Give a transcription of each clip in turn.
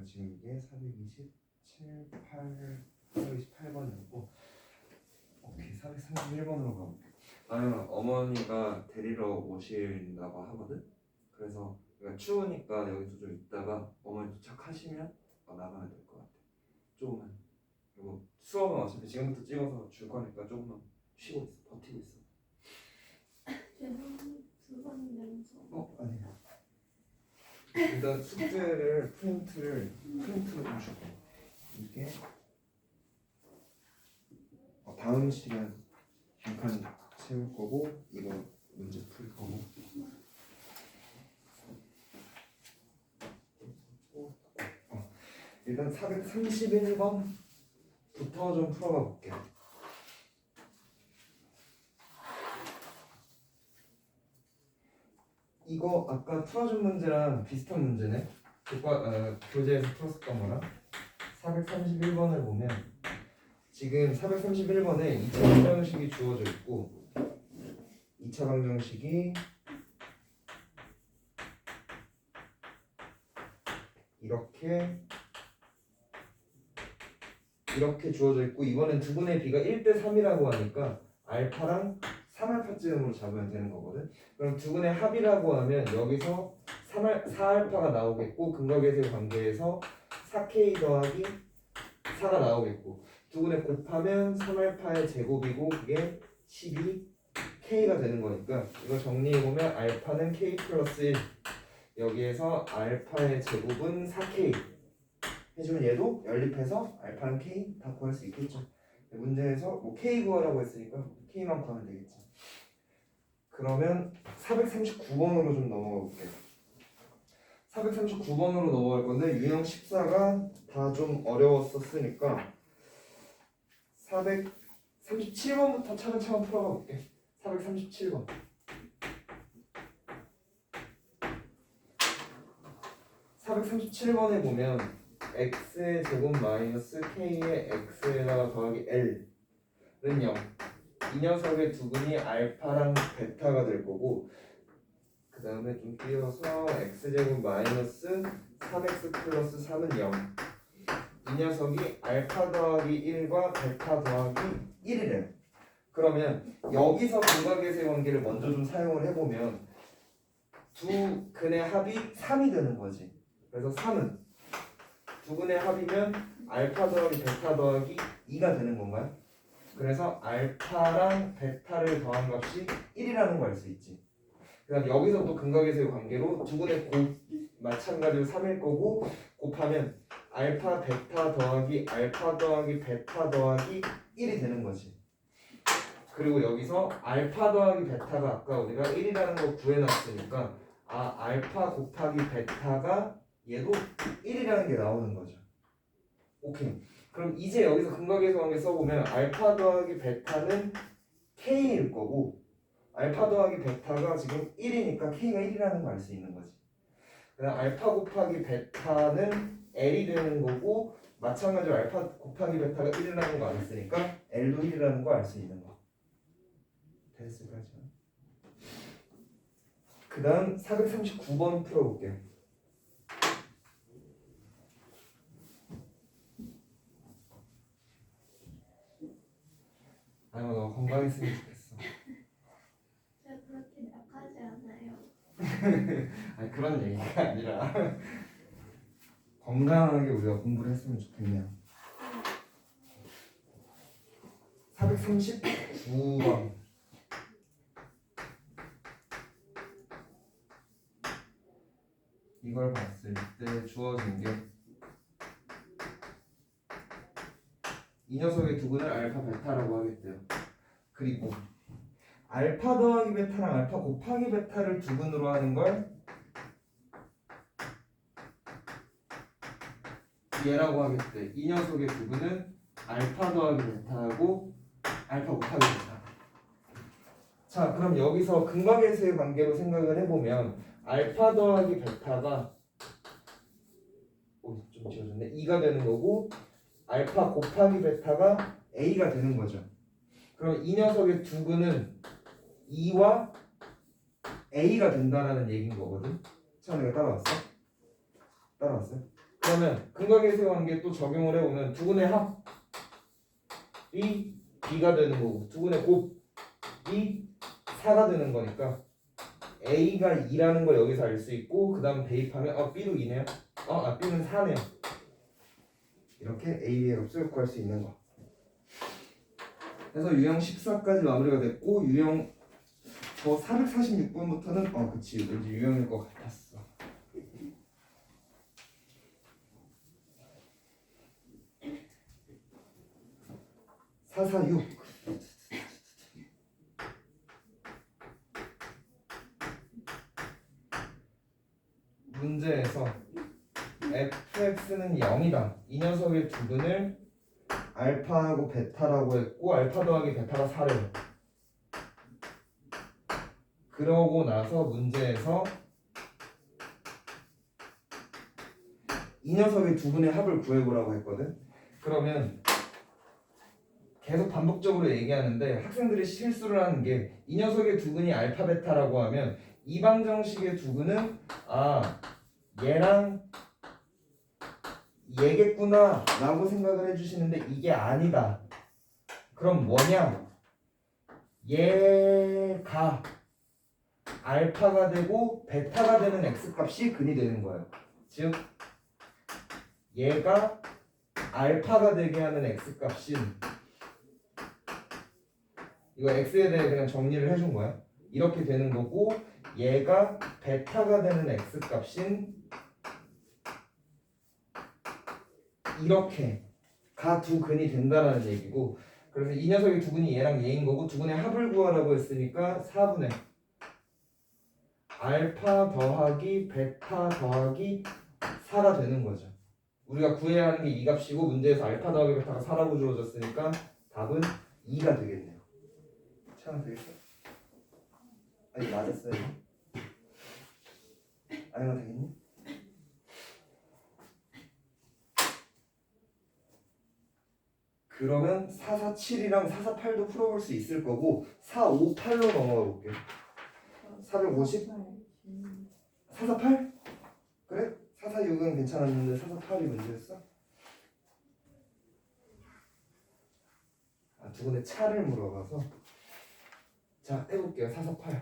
지금 이게 428번이었고 오케이 431번으로 가볼게. 나는 어머니가 데리러 오신다고 하거든. 그래서 그러니까 추우니까 여기서 좀 있다가 어머니 도착하시면 나가면 될 것 같아. 조금만. 그리고 수업은 어차피 지금부터 찍어서 줄 거니까 조금만 쉬고 있어. 버티고 있어. 두번 연속. 아니야. 일단 숙제를 프린트로 좀 줄게. 이게 다음 시간 잠깐 세울 거고 이거 문제 풀 거고. 일단 431번부터 좀 풀어가 볼게. 이거 아까 풀어준 문제랑 비슷한 문제네. 교재에서 풀었었던 거랑 431번을 보면 지금 431번에 2차 방정식이 주어져 있고 2차 방정식이 이렇게 주어져 있고 이번엔 두분의 b가 1대 3이라고 하니까 알파랑 3알파쯤으로 잡으면 되는 거거든. 그럼 두분의 합이라고 하면 여기서 4알파가 나오겠고 근각계수의 관계에서 4k 더하기 4가 나오겠고 두분의 곱하면 3알파의 제곱이고 그게 12k가 되는 거니까 이거 정리해보면 알파는 k 플러스 1 여기에서 알파의 제곱은 4k 해주면 얘도 연립해서 알파는 k 다 구할 수 있겠죠. 문제에서 뭐 k 구하라고 했으니까 k만 구하면 되겠지. 그러면 439번으로 좀 넘어가 볼게요. 439번으로 넘어갈 건데 유형 14가 다 좀 어려웠었으니까 437번부터 차근차근 풀어가 볼게. 437번. (437번에) 보면 x의 제곱 마이너스 k의 x에다가 더하기 l은 0. 이 녀석의 두근이 알파랑 베타가 될 거고 그 다음에 좀 띄워서 x제곱 마이너스 3x 플러스 3은 0. 이 녀석이 알파 더하기 1과 베타 더하기 1이래요. 그러면 여기서 근각계수의 관계를 먼저 좀 사용을 해보면 두 근의 합이 3이 되는 거지. 그래서 3은 두 근의 합이면 알파 더하기 베타 더하기 2가 되는 건가요? 그래서 알파랑 베타를 더한 값이 1이라는 걸 알 수 있지. 그 다음 여기서 또 근각계수의 관계로 두 근의 마찬가지로 3일 거고 곱하면 알파 베타 더하기 알파 더하기 베타 더하기 1이 되는 거지. 그리고 여기서 알파 더하기 베타가 아까 우리가 1이라는 거 구해놨으니까 알파 곱하기 베타가 얘도 1이라는 게 나오는 거죠. 오케이. 그럼 이제 여기서 근각계수 관계 써보면 알파 더하기 베타는 k일 거고 알파 더하기 베타가 지금 1이니까 k가 1이라는 걸 알 수 있는 거지. 그다음 알파 곱하기 베타는 l이 되는 거고 마찬가지로 알파 곱하기 베타가 1이라는 거 알았으니까 l도 1이라는 거 알 수 있는 거. 됐을까요? 그 다음 439번 풀어볼게요. 아유 너 건강했으면 좋겠어. 제가 그렇게 약하지 않아요. 아니 그런 얘기가 아니라 건강하게 우리가 공부를 했으면 좋겠네요. 439번 이걸 봤을 때 주어진 게 이 녀석의 두근을 알파 베타라고 하겠대요. 그리고 알파 더하기 베타랑 알파 곱하기 베타를 두근으로 하는 걸 얘라고 하겠대. 이 녀석의 두근은 알파 더하기 베타하고 알파 곱하기 베타. 자 그럼 여기서 근각계수의 관계로 생각을 해보면 알파 더하기 베타가 좀 지워졌네. 2가 되는 거고 알파 곱하기 베타가 a가 되는 거죠. 그럼 이 녀석의 두근은 2와 a가 된다라는 얘기인 거거든. 자, 내가 따라왔어? 따라왔어요? 그러면 근각계수의 관계 또 적용을 해보면 두근의 합이 b가 되는 거고 두근의 곱이 4가 되는 거니까 a가 2라는 걸 여기서 알 수 있고 그 다음 대입하면 b도 2네요. b는 4네요. 이렇게 a, b의 값을 구할 수 있는 거. 그래서 유형 14까지 마무리가 됐고 유형 저 446번부터는 그치 왠지 유형일 것 같았어. 446 문제에서 fx는 0이다. 이 녀석의 두근을 알파하고 베타라고 했고 알파 더하기 베타가 4래요. 그러고 나서 문제에서 이 녀석의 두근의 합을 구해보라고 했거든. 그러면 계속 반복적으로 얘기하는데 학생들이 실수를 하는 게 이 녀석의 두근이 알파 베타라고 하면 이방정식의 두근은 얘랑 얘겠구나 라고 생각을 해주시는데 이게 아니다. 그럼 뭐냐? 얘가 알파가 되고 베타가 되는 x값이 근이 되는 거예요. 즉 얘가 알파가 되게 하는 x값인 이거 x에 대해 그냥 정리를 해준 거야. 이렇게 되는 거고 얘가 베타가 되는 x값인 이렇게가 두 근이 된다라는 얘기고 그래서 이 녀석의 두근이 얘랑 얘인 거고 두근의 합을 구하라고 했으니까 4분의 알파 더하기 베타 더하기 4가 되는 거죠. 우리가 구해야 하는 게 이 값이고 문제에서 알파 더하기 베타가 4라고 주어졌으니까 답은 2가 되겠네요. 차는 되겠어? 아니 맞았어요. 아니면 되겠니? 그러면 447이랑 448도 풀어볼 수 있을 거고 458로 넘어가 볼게요. 450? 448? 그래? 446은 괜찮았는데 448이 문제였어? 두근의 차를 물어봐서 자 해볼게요. 448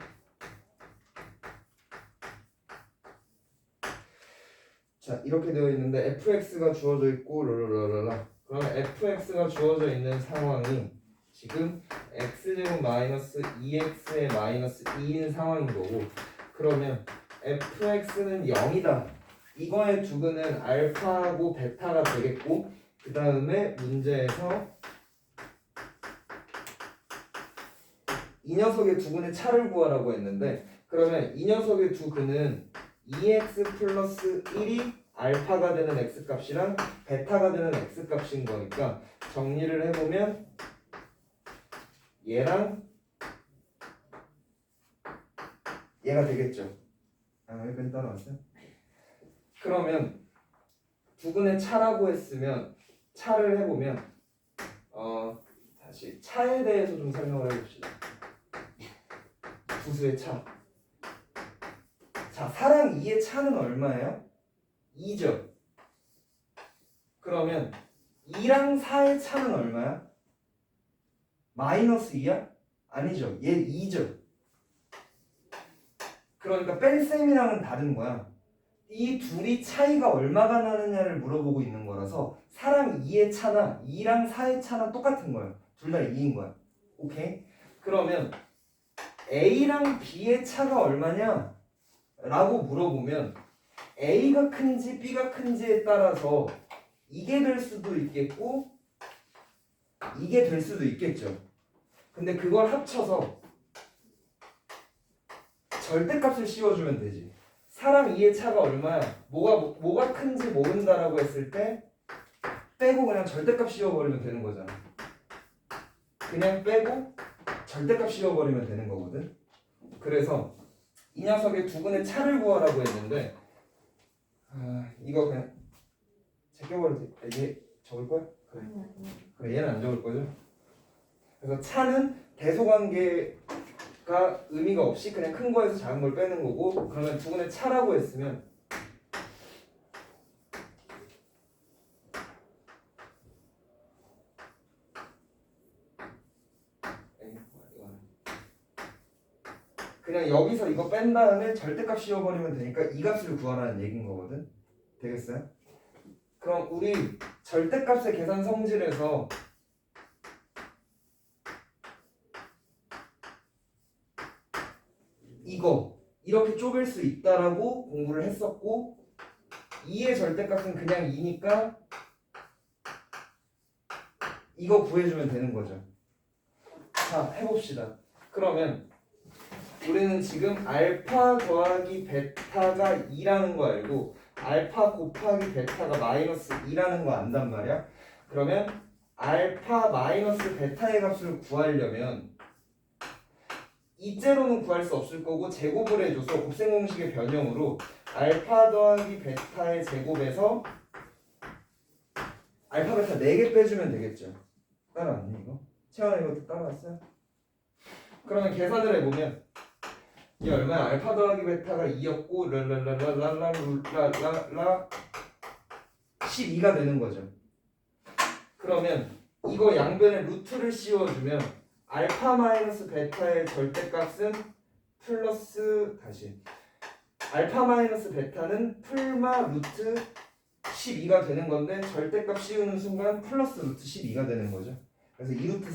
자 이렇게 되어 있는데 fx가 주어져 있고 랄랄랄라 그러면 fx가 주어져 있는 상황이 지금 x제곱 마이너스 2x의 마이너스 2인 상황인 거고 그러면 fx는 0이다. 이거의 두근은 알파하고 베타가 되겠고 그 다음에 문제에서 이 녀석의 두근의 차를 구하라고 했는데 그러면 이 녀석의 두근은 2x 플러스 1이 알파가 되는 x값이랑 베타가 되는 x값인 거니까 정리를 해보면 얘랑 얘가 되겠죠. 여기까지 따라왔어요? 그러면 두근의 차라고 했으면 차를 해보면 다시 차에 대해서 좀 설명을 해봅시다. 부수의 차. 자, 4랑 2의 차는 얼마예요? 2죠. 그러면 2랑 4의 차는 얼마야? 마이너스 2야? 아니죠. 얘 2죠. 그러니까 뺄셈이랑은 다른 거야. 이 둘이 차이가 얼마가 나느냐를 물어보고 있는 거라서 4랑 2의 차나 2랑 4의 차나 똑같은 거예요. 둘 다 2인 거야. 오케이? 그러면 A랑 B의 차가 얼마냐? 라고 물어보면 A가 큰지 B가 큰지에 따라서 이게 될 수도 있겠고 이게 될 수도 있겠죠. 근데 그걸 합쳐서 절대값을 씌워주면 되지. 4랑 2의 차가 얼마야? 뭐가 큰지 모른다라고 했을 때 빼고 그냥 절대값 씌워버리면 되는 거잖아. 그냥 빼고 절대값 씌워버리면 되는 거거든. 그래서 이 녀석의 두근의 차를 구하라고 했는데 이거 그냥 제껴버리지. 얘 적을 거야? 그래 얘는 안 적을 거죠. 그래서 차는 대소관계가 의미가 없이 그냥 큰 거에서 작은 걸 빼는 거고 그러면 두근의 차라고 했으면 그냥 여기서 이거 뺀 다음에 절대값 씌워버리면 되니까 이 값을 구하라는 얘기인 거거든. 되겠어요? 그럼 우리 절대값의 계산 성질에서 이거 이렇게 쪼갤 수 있다라고 공부를 했었고 2의 절대값은 그냥 2니까 이거 구해주면 되는 거죠. 자, 해봅시다. 그러면 우리는 지금 알파 더하기 베타가 2라는 거 알고 알파 곱하기 베타가 마이너스 2라는 거 안단 말이야. 그러면 알파 마이너스 베타의 값을 구하려면 이째로는 구할 수 없을 거고 제곱을 해줘서 곱셈 공식의 변형으로 알파 더하기 베타의 제곱에서 알파 베타 4개 빼주면 되겠죠. 따라왔니 이거? 채원아 이거 따라왔어요? 그러면 계산을 해보면 이 얼마야? 알파 더하기 베타가 2였고 랄랄랄랄랄랄랄라 12가 되는 거죠. 그러면 이거 양변에 루트를 씌워주면 알파 마이너스 베타의 절대값은 플러스 다시 알파 마이너스 베타는 풀마 루트 12가 되는 건데 절대값 씌우는 순간 플러스 루트 12가 되는 거죠. 그래서 2루트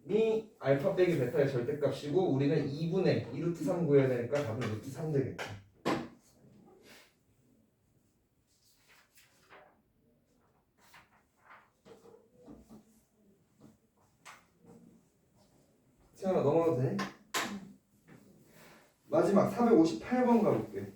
3이 알파 빼기 베타의 절대값이고 우리는 2분의 2루트 3 구해야 되니까 답은 루트 3 되겠죠. 세연아 넘어가도 돼? 마지막 458번 가볼게.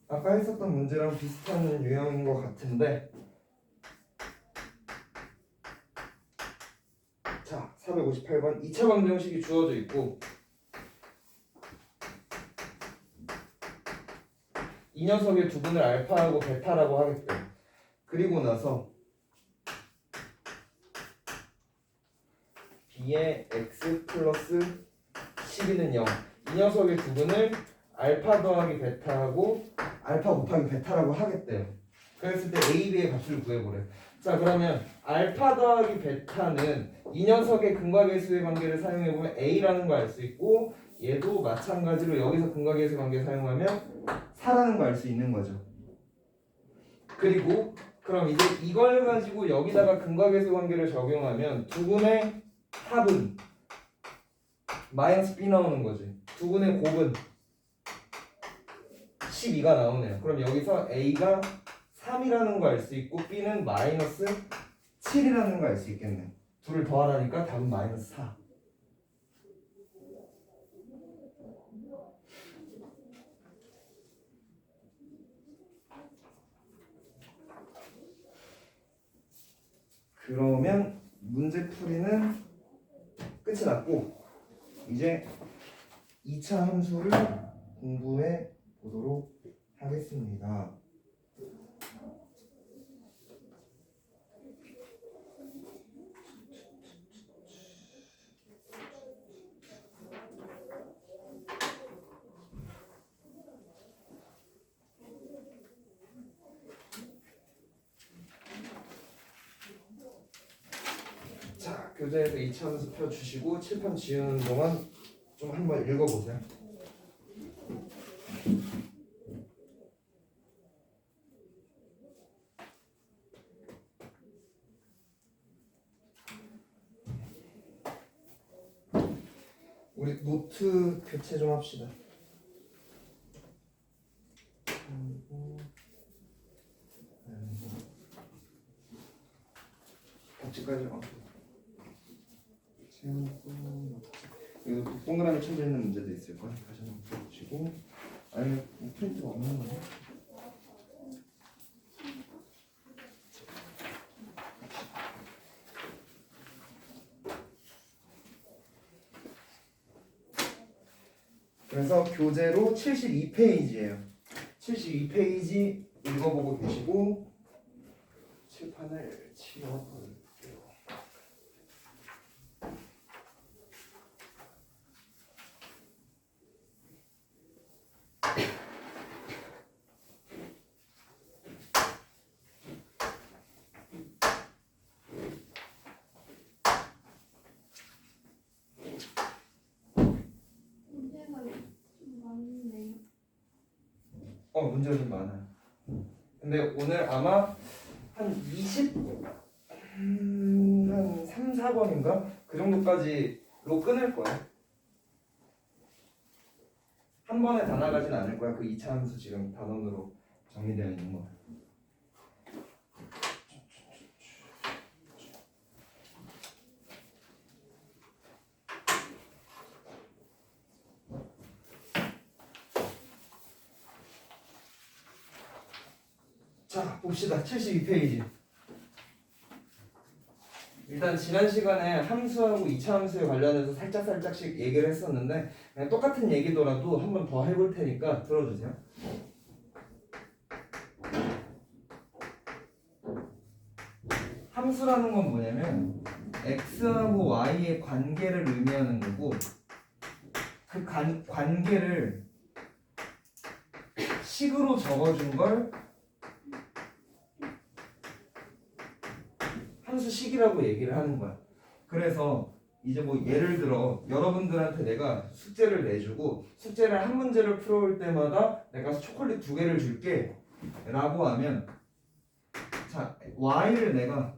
아까 했었던 문제랑 비슷한 유형인 것 같은데 자 458번 2차 방정식이 주어져 있고 이 녀석의 두분을 알파하고 베타라고 하겠대. 그리고 나서 b의 x 플러스 12는 0. 이 녀석의 두분을 알파 더하기 베타하고 알파 곱하기 베타라고 하겠대요. 그랬을 때 a, b의 값을 구해보래. 자 그러면 알파 더하기 베타는 이 녀석의 근과 계수의 관계를 사용해보면 a라는 걸 알 수 있고 얘도 마찬가지로 여기서 근과 계수의 관계 사용하면 4라는 걸 알 수 있는 거죠. 그리고 그럼 이제 이걸 가지고 여기다가 근과 계수 관계를 적용하면 두분의 합은 마이너스 b 나오는 거지. 두분의 곱은 12가 나오네요. 그럼 여기서 a가 3이라는 거 알 수 있고 b는 마이너스 7이라는 거 알 수 있겠네. 둘을 더하라니까 답은 마이너스 4. 그러면 문제풀이는 끝이 났고 이제 2차 함수를 공부해 보도록 하겠습니다. 자, 교재에서 2차 함수 펴주시고 칠판 지우는 동안 좀 한번 읽어보세요. 우리 노트 교체 좀 합시다. 복지까지 채우고 이거 동그라미 쳐져 있는 문제도 있을 거야. 다시 한번 풀어보시고 아니면 뭐 프린트가 없는 거야? 그래서 교재로 72페이지예요. 72페이지 읽어보고 계시고 칠판을 치워볼게요. 문제가 좀 많아요. 근데 오늘 아마 한 3, 4번인가? 그 정도까지로 끊을 거야. 한 번에 다 나가진 않을 거야. 그 2차 함수 지금 단원으로 정리되어 있는 거. 자, 봅시다. 72페이지. 일단 지난 시간에 함수하고 2차 함수에 관련해서 살짝씩 얘기를 했었는데 그냥 똑같은 얘기더라도 한 번 더 해볼 테니까 들어주세요. 함수라는 건 뭐냐면 x하고 y의 관계를 의미하는 거고 그 관계를 식으로 적어준 걸 함수식이라고 얘기를 하는 거야. 그래서 이제 뭐 예를 들어 여러분들한테 내가 숙제를 내주고 숙제를 한 문제를 풀어올 때마다 내가 초콜릿 2개를 줄게 라고 하면 자 y를 내가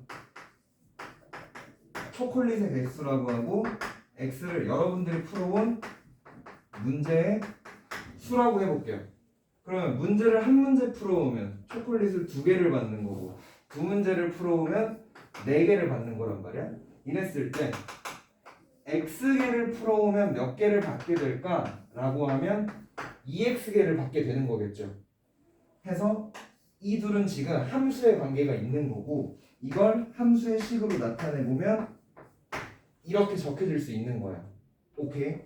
초콜릿의 개수라고 하고 x를 여러분들이 풀어온 문제의 수라고 해볼게요. 그러면 문제를 한 문제 풀어오면 초콜릿을 2개를 받는 거고 두 문제를 풀어오면 4개를 받는 거란 말이야. 이랬을 때 x개를 풀어오면 몇 개를 받게 될까? 라고 하면 2x개를 받게 되는 거겠죠. 해서 이 둘은 지금 함수의 관계가 있는 거고 이걸 함수의 식으로 나타내보면 이렇게 적혀질 수 있는 거야. 오케이?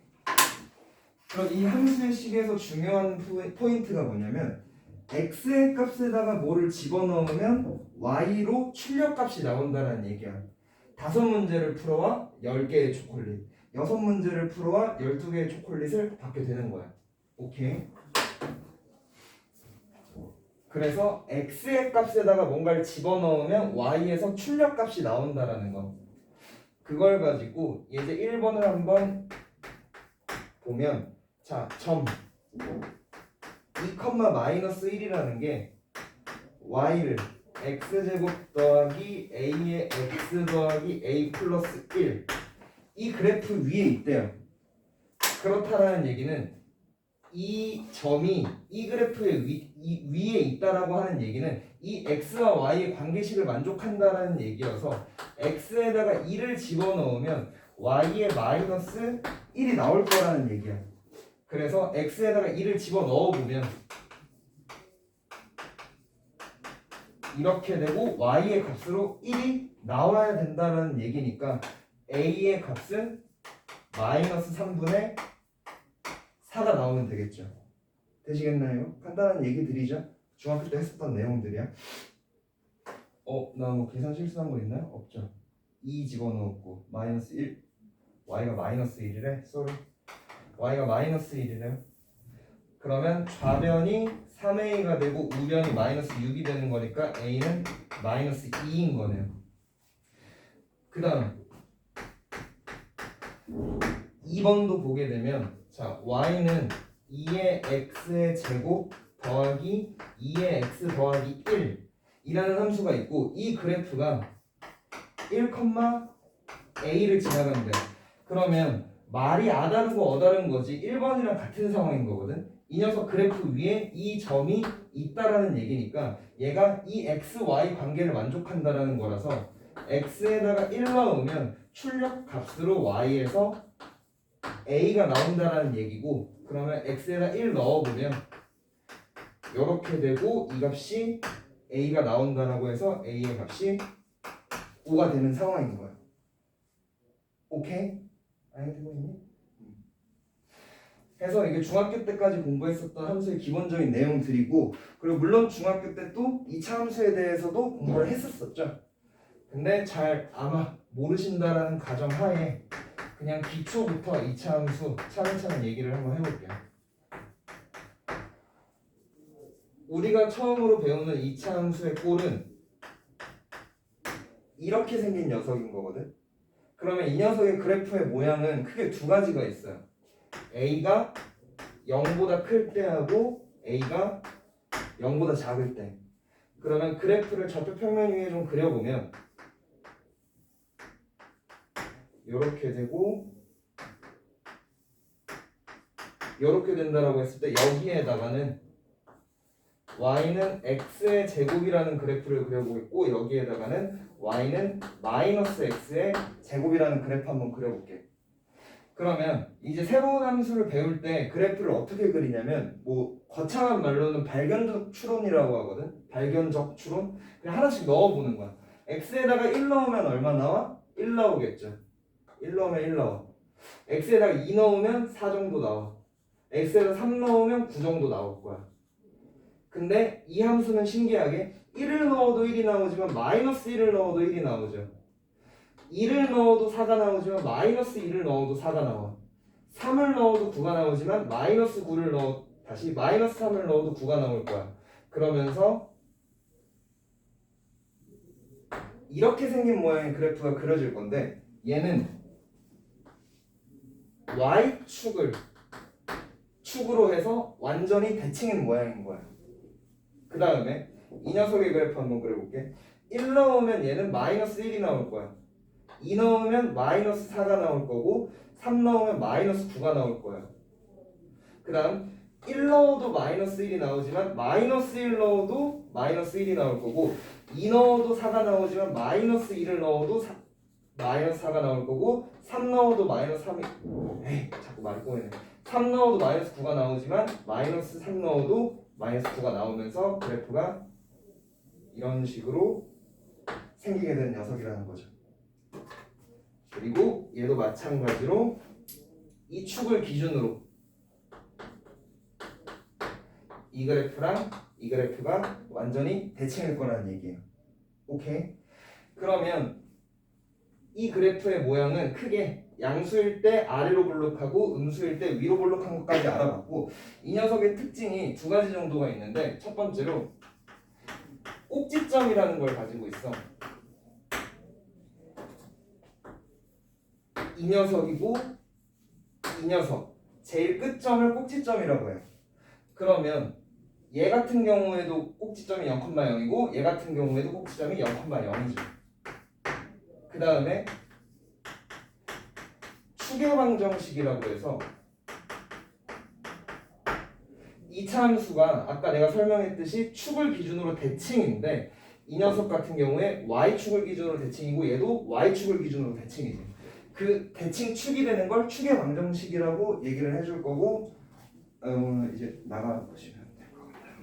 그럼 이 함수의 식에서 중요한 포인트가 뭐냐면 x의 값에다가 뭐를 집어넣으면 y로 출력값이 나온다는 얘기야. 5문제를 풀어와 10개의 초콜릿, 6문제를 풀어와 12개의 초콜릿을 받게 되는 거야. 오케이? 그래서 x의 값에다가 뭔가를 집어넣으면 y에서 출력값이 나온다라는 거. 그걸 가지고 이제 1번을 한번 보면 자, 점 2,-1이라는 게 y를 x제곱 더하기 a의 x 더하기 a 플러스 1 이 그래프 위에 있대요. 그렇다라는 얘기는 이 점이 이 그래프의 위에 있다라고 하는 얘기는 이 x와 y의 관계식을 만족한다라는 얘기여서 x에다가 2를 집어넣으면 y의 마이너스 1이 나올 거라는 얘기야. 그래서 x에다가 2를 집어넣어보면 이렇게 되고 y의 값으로 1이 나와야 된다는 얘기니까 a의 값은 마이너스 3분의 4가 나오면 되겠죠. 되시겠나요? 간단한 얘기들이죠. 중학교 때 했었던 내용들이야. 나 뭐 계산 실수한 거 있나요? 없죠. 2 집어넣었고 마이너스 1 y가 마이너스 1이래. 쏘리. y가 마이너스 1이래요. 그러면 좌변이 3a가 되고 우변이 마이너스 6이 되는 거니까 a는 마이너스 2인 거네요. 그 다음 2번도 보게 되면 자 y는 2의 x의 제곱 더하기 2의 x 더하기 1 이라는 함수가 있고 이 그래프가 1,a를 지나간대. 그러면 말이 아다르고 어다른 거지 1번이랑 같은 상황인 거거든. 이 녀석 그래프 위에 이 점이 있다라는 얘기니까 얘가 이 xy 관계를 만족한다라는 거라서 x에다가 1 넣으면 출력 값으로 y에서 a가 나온다라는 얘기고 그러면 x에다 1 넣어보면 이렇게 되고 이 값이 a가 나온다라고 해서 a의 값이 5가 되는 상황인 거야. 오케이? 알겠고 있니? 해서 이게 중학교 때까지 공부했었던 함수의 기본적인 내용들이고 그리고 물론 중학교 때 또 2차 함수에 대해서도 공부를 했었었죠. 근데 잘 아마 모르신다라는 가정하에 그냥 기초부터 2차 함수 차근차근 얘기를 한번 해볼게요. 우리가 처음으로 배우는 2차 함수의 꼴은 이렇게 생긴 녀석인 거거든. 그러면 이 녀석의 그래프의 모양은 크게 두 가지가 있어요. a가 0보다 클 때하고 a가 0보다 작을 때. 그러면 그래프를 좌표 평면 위에 좀 그려보면 이렇게 되고 이렇게 된다라고 했을 때 여기에다가는 y는 x의 제곱이라는 그래프를 그려보겠고 여기에다가는 y는 마이너스 x의 제곱이라는 그래프 한번 그려볼게. 그러면 이제 새로운 함수를 배울 때 그래프를 어떻게 그리냐면 뭐 거창한 말로는 발견적 추론이라고 하거든. 발견적 추론. 그냥 하나씩 넣어보는 거야. x에다가 1 넣으면 얼마 나와? 1 나오겠죠. 1 넣으면 1 나와. x에다가 2 넣으면 4 정도 나와. x에다 3 넣으면 9 정도 나올 거야. 근데 이 함수는 신기하게 1을 넣어도 1이 나오지만 마이너스 1을 넣어도 1이 나오죠. 2를 넣어도 4가 나오지만 마이너스 2를 넣어도 4가 나와. 3을 넣어도 9가 나오지만 마이너스 9를 넣어 다시 마이너스 3을 넣어도 9가 나올 거야. 그러면서 이렇게 생긴 모양의 그래프가 그려질 건데 얘는 y축으로 해서 완전히 대칭인 모양인 거야. 그 다음에 이 녀석의 그래프 한번 그려볼게. 1 넣으면 얘는 마이너스 1이 나올 거야. 2 넣으면 마이너스 4가 나올 거고 3 넣으면 마이너스 9가 나올 거야. 그 다음 1 넣어도 마이너스 1이 나오지만 마이너스 1 넣어도 마이너스 1이 나올 거고 2 넣어도 4가 나오지만 마이너스 2를 넣어도 마이너스 4가 나올 거고 3 넣어도 마이너스 3이 자꾸 말이 꼬이네. 3 넣어도 마이너스 9가 나오지만 마이너스 3 넣어도 마이너스 9가 나오면서 그래프가 이런 식으로 생기게 된 녀석이라는 거죠. 그리고 얘도 마찬가지로 이 축을 기준으로 이 그래프랑 이 그래프가 완전히 대칭일 거라는 얘기예요. 오케이? 그러면 이 그래프의 모양은 크게 양수일 때 아래로 볼록하고 음수일 때 위로 볼록한 것까지 알아봤고 이 녀석의 특징이 두 가지 정도가 있는데 첫 번째로 꼭지점이라는 걸 가지고 있어. 이 녀석이고 이 녀석 제일 끝점을 꼭지점이라고 해요. 그러면 얘 같은 경우에도 꼭지점이 0,0이고 얘 같은 경우에도 꼭지점이 0,0이죠. 그 다음에 추계방정식이라고 해서 이 차함수가 아까 내가 설명했듯이 축을 기준으로 대칭인데 이 녀석 같은 경우에 y축을 기준으로 대칭이고 얘도 y축을 기준으로 대칭이지. 그 대칭 축이 되는 걸 추계방정식이라고 얘기를 해줄 거고 이제 나가 보시면 될 것 같아요.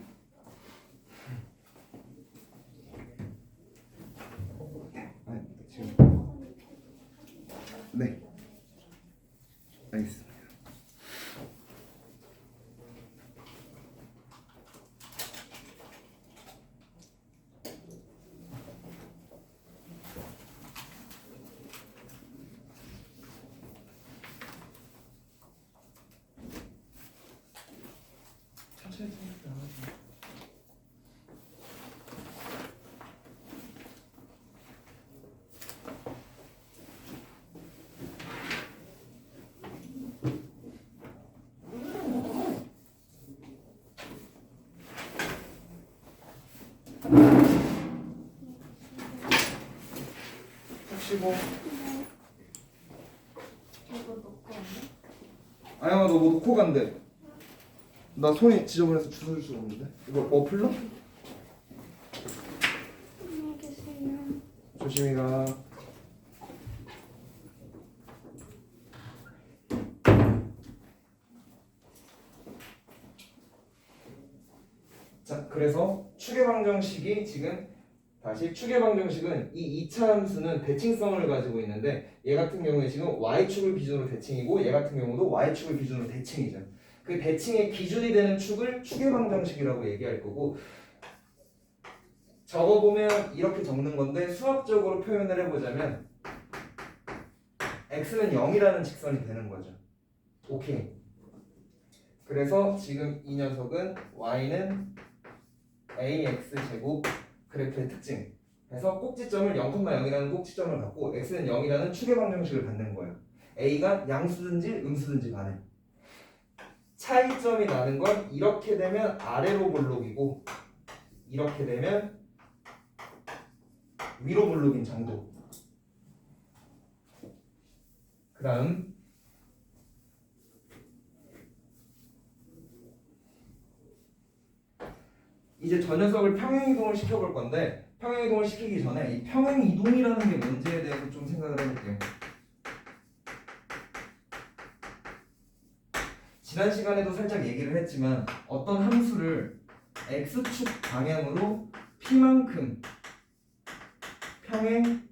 네, 알겠습니다. 천천히 칩니다. 혹시 뭐 이거 넣고 왔네? 아영아 너 뭐 놓고 간대. 나 손이 지저분해서 주워줄 수가 없는데. 이거 풀러? 안녕히 계세요. 조심히 가. 자, 그래서 추계방정식이 지금 다시 추계방정식은 이 2차 함수는 대칭성을 가지고 있는데 얘 같은 경우에 지금 y축을 기준으로 대칭이고 얘 같은 경우도 y축을 기준으로 대칭이죠. 그 대칭의 기준이 되는 축을 추계방정식이라고 얘기할 거고 적어보면 이렇게 적는 건데 수학적으로 표현을 해보자면 x는 0이라는 직선이 되는 거죠. 오케이. 그래서 지금 이 녀석은 y는 ax 제곱 그래프의 특징 그래서 꼭지점을 0,0이라는 꼭지점을 갖고 x는 0이라는 추계방정식을 갖는 거예요. a가 양수든지 음수든지 간에. 차이점이 나는 건 이렇게 되면 아래로 볼록이고 이렇게 되면 위로 볼록인 정도. 그 다음 이제 저 녀석을 평행이동을 시켜볼 건데 평행이동을 시키기 전에 이 평행이동이라는 게 뭔지에 대해서 좀 생각을 해볼게요. 지난 시간에도 살짝 얘기를 했지만 어떤 함수를 x축 방향으로 p만큼 평행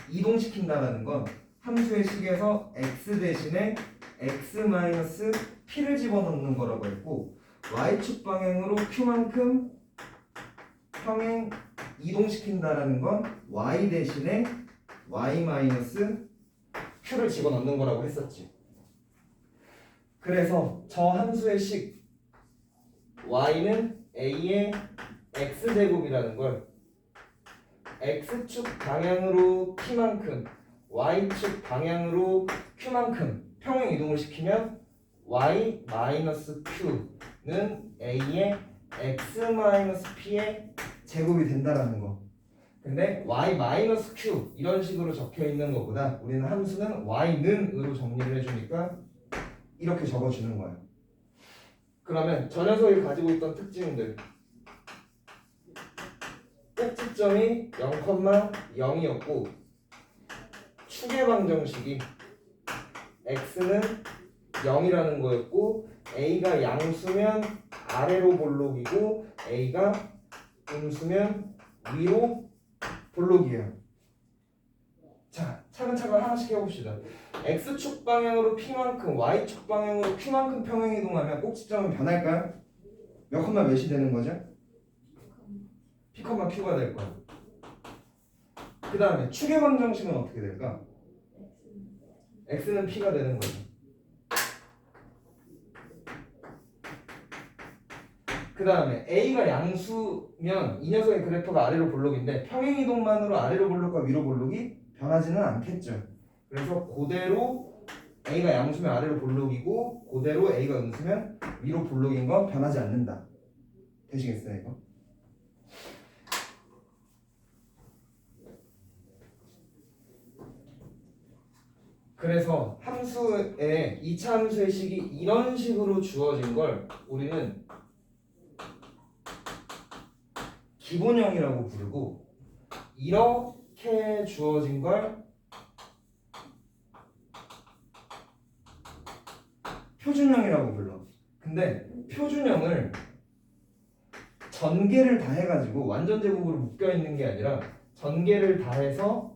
이동시킨다라는 건 함수의 식에서 x 대신에 x-p를 집어넣는 거라고 했고 y축 방향으로 q만큼 평행 이동시킨다라는 건 y 대신에 y-q를 집어넣는 거라고 했었지. 그래서 저 함수의 식 y는 a의 x제곱이라는 걸 x축 방향으로 p만큼 y축 방향으로 q만큼 평행 이동을 시키면 y-q는 a의 x-p의 제곱이 된다라는 거. 근데 y-q 이런 식으로 적혀 있는 것보다 우리는 함수는 y는으로 정리를 해주니까 이렇게 적어주는 거예요. 그러면 저 녀석이 가지고 있던 특징들 꼭지점이 0,0이었고 축의 방정식이 x는 0이라는 거였고 a가 양수면 아래로 볼록이고 a가 음수면 위로 볼록이에요. 자, 차근차근 하나씩 해봅시다. x축 방향으로 p만큼 y축 방향으로 q만큼 평행 이동하면 꼭지점은 변할까요? 몇 콤마 몇이 되는 거죠? p, q가 될 거야. 그 다음에 축의 방정식은 어떻게 될까? x는 p가 되는 거죠. 그 다음에 a가 양수면 이 녀석의 그래프가 아래로 볼록인데 평행 이동만으로 아래로 볼록과 위로 볼록이 변하지는 않겠죠. 그래서 그대로 a가 양수면 아래로 볼록이고 그대로 a가 음수면 위로 볼록인 건 변하지 않는다. 되시겠어요 이거? 그래서 함수의 2차 함수의 식이 이런 식으로 주어진 걸 우리는 기본형이라고 부르고 이렇게 주어진 걸 표준형이라고 불러. 근데 표준형을 전개를 다 해가지고 완전 제곱으로 묶여 있는 게 아니라 전개를 다 해서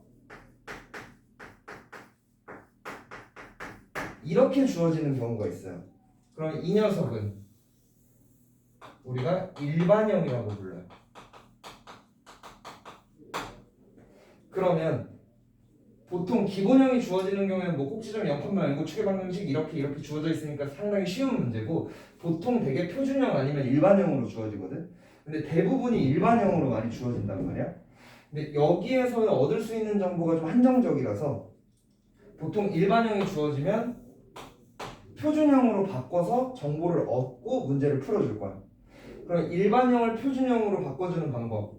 이렇게 주어지는 경우가 있어요. 그럼 이 녀석은 우리가 일반형이라고 불러요. 그러면 보통 기본형이 주어지는 경우에는 뭐 꼭지점 0,0이고 축의 방정식 이렇게 주어져 있으니까 상당히 쉬운 문제고 보통 되게 표준형 아니면 일반형으로 주어지거든. 근데 대부분이 일반형으로 많이 주어진단 말이야. 근데 여기에서 얻을 수 있는 정보가 좀 한정적이라서 보통 일반형이 주어지면 표준형으로 바꿔서 정보를 얻고 문제를 풀어줄 거야. 그럼 일반형을 표준형으로 바꿔주는 방법,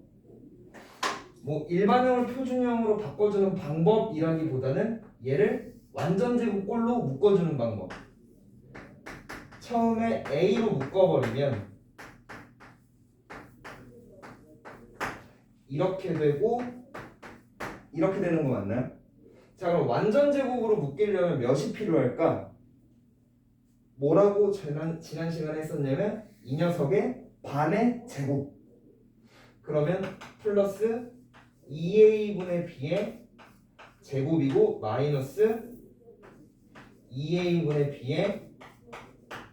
뭐 일반형을 표준형으로 바꿔주는 방법이라기보다는 얘를 완전 제곱꼴로 묶어주는 방법. 처음에 a로 묶어버리면 이렇게 되고 이렇게 되는 거 맞나요? 자, 그럼 완전 제곱으로 묶이려면 몇이 필요할까? 뭐라고 지난 시간에 했었냐면 이 녀석의 반의 제곱. 그러면 플러스 2a분의 b의 제곱이고 마이너스 2a분의 b의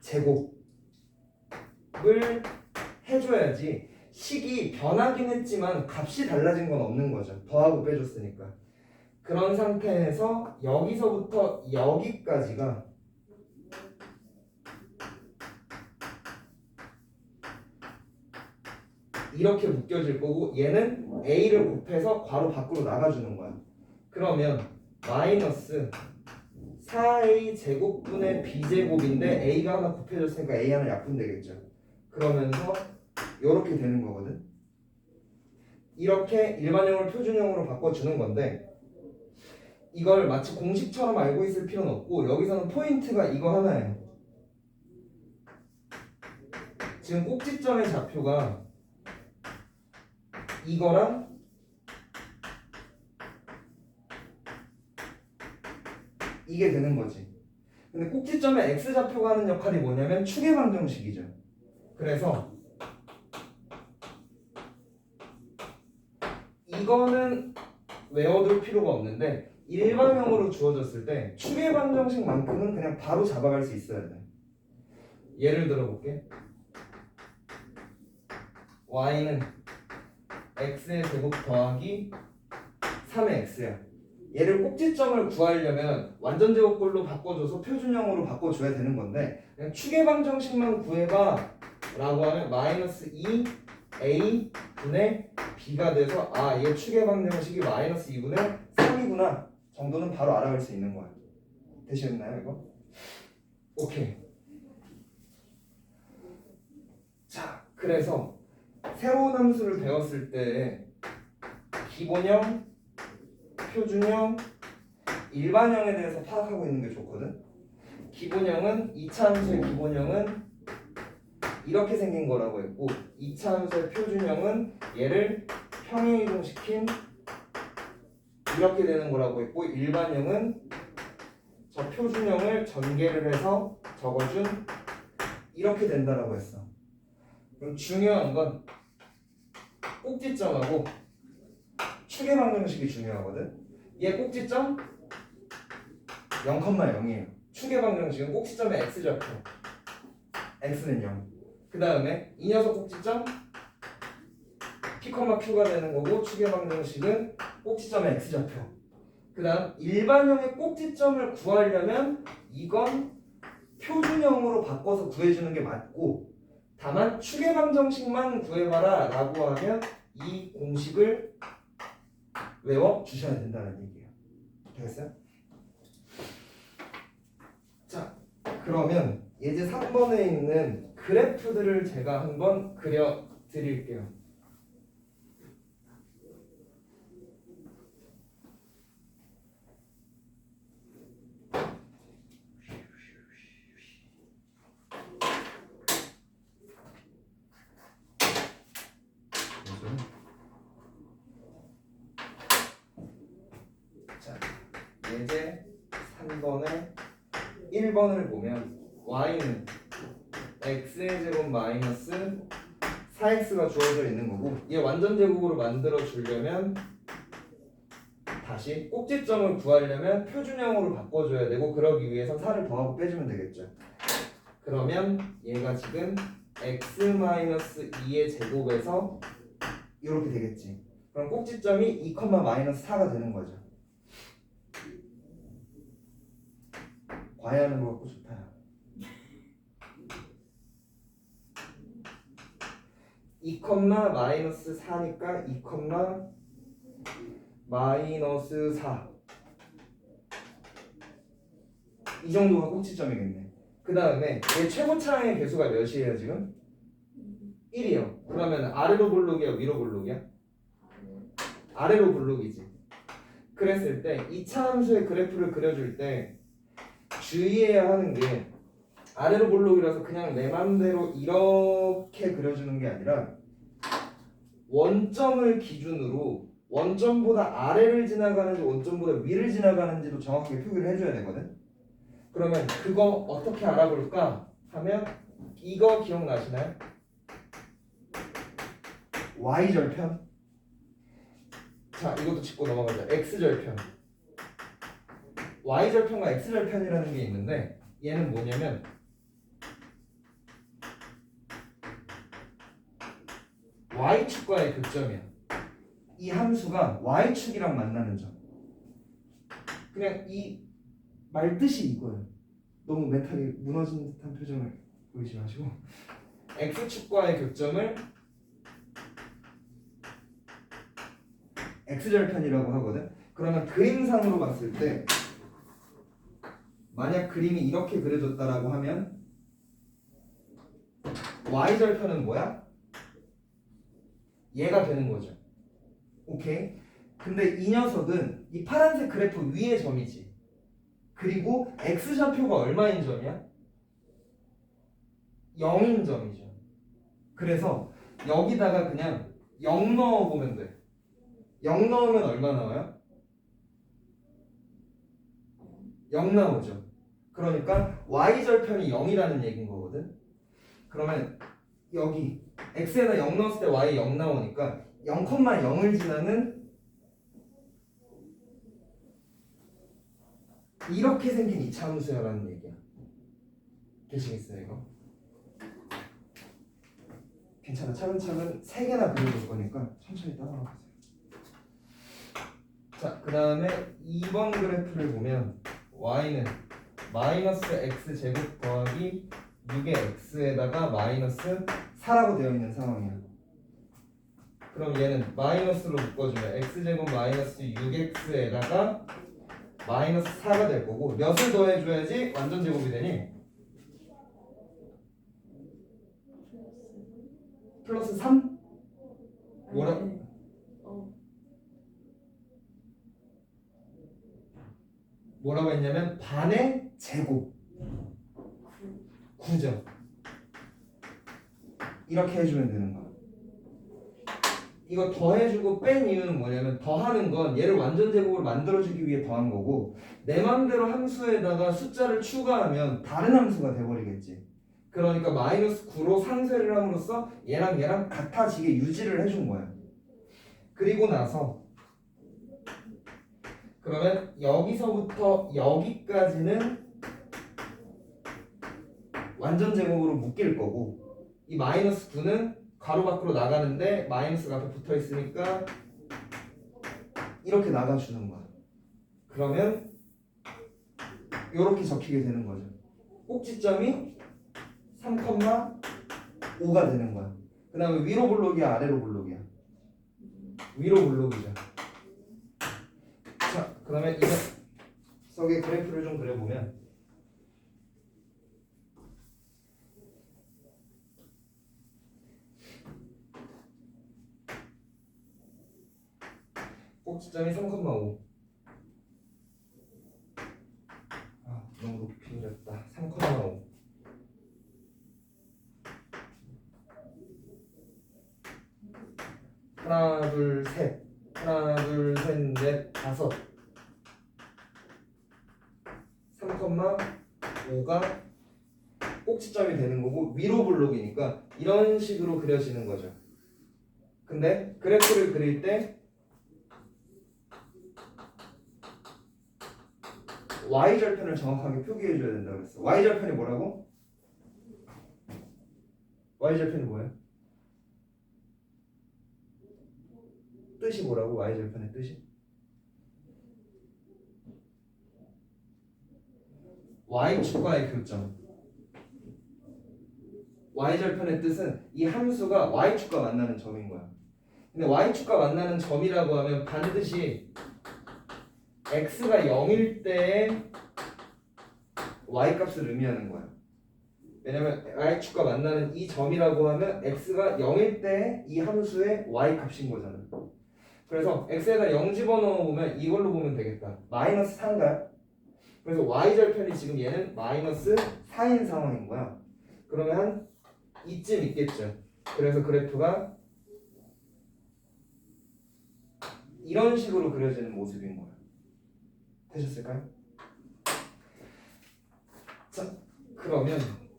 제곱을 해줘야지 식이 변하긴 했지만 값이 달라진 건 없는 거죠. 더하고 빼줬으니까. 그런 상태에서 여기서부터 여기까지가 이렇게 묶여질 거고 얘는 a를 곱해서 괄호 밖으로 나가주는 거야. 그러면 마이너스 4a 제곱분의 b제곱인데 a가 하나 곱해졌으니까 a 하나 약분되겠죠. 그러면서 이렇게 되는 거거든. 이렇게 일반형을 표준형으로 바꿔주는 건데 이걸 마치 공식처럼 알고 있을 필요는 없고 여기서는 포인트가 이거 하나예요. 지금 꼭지점의 좌표가 이거랑 이게 되는 거지. 근데 꼭지점의 x좌표가 하는 역할이 뭐냐면 축의 방정식이죠. 그래서 이거는 외워둘 필요가 없는데 일반형으로 주어졌을 때 축의 방정식만큼은 그냥 바로 잡아갈 수 있어야 돼. 예를 들어 볼게. y는 x의 제곱 더하기 3의 x야. 얘를 꼭지점을 구하려면 완전 제곱꼴로 바꿔줘서 표준형으로 바꿔줘야 되는 건데 그냥 축의 방정식만 구해봐 라고 하면 마이너스 2a 분의 b가 돼서 아 얘 축의 방정식이 마이너스 2분의 3이구나 정도는 바로 알아갈 수 있는 거야. 되셨나요 이거? 오케이. 자 그래서 새로운 함수를 배웠을 때 기본형, 표준형, 일반형에 대해서 파악하고 있는 게 좋거든. 기본형은 2차 함수의 기본형은 이렇게 생긴 거라고 했고 2차 함수의 표준형은 얘를 평행이동시킨 이렇게 되는 거라고 했고 일반형은 저 표준형을 전개를 해서 적어준 이렇게 된다라고 했어. 그럼 중요한 건 꼭지점하고 축의 방정식이 중요하거든. 얘 꼭지점 0,0이에요. 축의 방정식은 꼭지점의 x좌표 x는 0. 그 다음에 이 녀석 꼭지점 p, q가 되는 거고 축의 방정식은 꼭지점의 x좌표. 그 다음 일반형의 꼭지점을 구하려면 이건 표준형으로 바꿔서 구해주는 게 맞고 다만 축의 방정식만 구해봐라 라고 하면 이 공식을 외워주셔야 된다는 얘기예요. 되겠어요? 자 그러면 예제 3번에 있는 그래프들을 제가 한번 그려드릴게요. 자, 예제 3번에 1번을 보면 y는 x의 제곱 마이너스 4x가 주어져 있는 거고 얘 완전 제곱으로 만들어 주려면 다시 꼭지점을 구하려면 표준형으로 바꿔줘야 되고 그러기 위해서 4를 더하고 빼주면 되겠죠. 그러면 얘가 지금 x-2의 제곱에서 이렇게 되겠지. 그럼 꼭지점이 2, 마이너스 4가 되는 거죠. 과외하는 거 갖고 좋다. 2, 마이너스 4니까 2, 마이너스 4. 이 정도가 꼭지점이겠네. 그 다음에 얘 최고차의 개수가 몇이에요 지금? 1이요. 그러면 아래로 볼록이야 위로 볼록이야? 아래로 볼록이지. 그랬을 때 2차 함수의 그래프를 그려줄 때 주의해야 하는 게 아래로 볼록이라서 그냥 내 맘대로 이렇게 그려주는 게 아니라 원점을 기준으로 원점보다 아래를 지나가는지 원점보다 위를 지나가는지도 정확하게 표기를 해줘야 되거든. 그러면 그거 어떻게 알아볼까 하면 이거 기억나시나요? y절편. 자 이것도 짚고 넘어가자. x절편. y절편과 x절편이라는 게 있는데 얘는 뭐냐면 y축과의 교점이야. 이 함수가 y축이랑 만나는 점. 그냥 이 말뜻이 이거예요. 너무 메탈이 무너진 듯한 표정을 보이지 마시고 x축과의 교점을 x절편이라고 하거든. 그러면 그림상으로 봤을 때 만약 그림이 이렇게 그려졌다라고 하면 y절편은 뭐야? 얘가 되는 거죠. 오케이? 근데 이 녀석은 이 파란색 그래프 위의 점이지. 그리고 x좌표가 얼마인 점이야? 0인 점이죠. 그래서 여기다가 그냥 0 넣어보면 돼. 0 넣으면 얼마 나와요? 0 나오죠. 그러니까 y절편이 0이라는 얘기인 거거든. 그러면 여기 x에다 0 넣었을 때 y 0 나오니까 0,0을 지나는 이렇게 생긴 이차 함수야라는 얘기야. 되시겠어요 이거? 괜찮아. 차근차근 3개나 그려볼 거니까 천천히 따라가 보세요. 자, 그 다음에 2번 그래프를 보면 y는 마이너스 x 제곱 더하기 6의 x에다가 마이너스 4라고 되어 있는 상황이야. 그럼 얘는 마이너스로 묶어주면 x제곱 마이너스 6x에다가 마이너스 4가 될 거고 몇을 더해줘야지 완전 제곱이 되니? 플러스 3? 뭐라? 뭐라고 했냐면 반의 제곱 9죠. 이렇게 해주면 되는 거야. 이거 더해주고 뺀 이유는 뭐냐면 더하는 건 얘를 완전 제곱으로 만들어주기 위해 더한 거고 내 맘대로 함수에다가 숫자를 추가하면 다른 함수가 돼버리겠지. 그러니까 마이너스 9로 상쇄를 함으로써 얘랑 같아지게 유지를 해준 거야. 그리고 나서 그러면 여기서부터 여기까지는 완전 제곱으로 묶일 거고 이 마이너스 9는 가로 밖으로 나가는데 마이너스가 앞에 붙어 있으니까 이렇게 나가주는 거야. 그러면 이렇게 적히게 되는 거죠. 꼭지점이 3,5가 되는 거야. 그 다음에 위로 볼록이야 아래로 볼록이야? 위로 볼록이죠. 자, 그러면 이 녀석의 그래프를 좀 그려보면 꼭지점이 3,5 너무 높이 그렸다. 3,5 하나 둘 셋 하나 둘 셋 넷 다섯 3,5가 꼭지점이 되는 거고 위로 블록이니까 이런 식으로 그려지는 거죠. 근데 그래프를 그릴 때 y절편을 정확하게 표기해 줘야 된다고 했어. y절편이 뭐라고? y절편이 뭐예요? 뜻이 뭐라고? y절편의 뜻이? y축과의 교점. y절편의 뜻은 이 함수가 y축과 만나는 점인 거야. 근데 y축과 만나는 점이라고 하면 반드시 x가 0일 때의 y값을 의미하는 거야. 왜냐면 y축과 만나는 이 점이라고 하면 x가 0일 때 이 함수의 y값인 거잖아. 그래서 x에다 0 집어넣어 보면 이걸로 보면 되겠다. 마이너스 4인가요? 그래서 y절편이 지금 얘는 마이너스 4인 상황인 거야. 그러면 한 이쯤 있겠죠. 그래서 그래프가 이런 식으로 그려지는 모습인 거야. 되셨을까요? 자, 그러면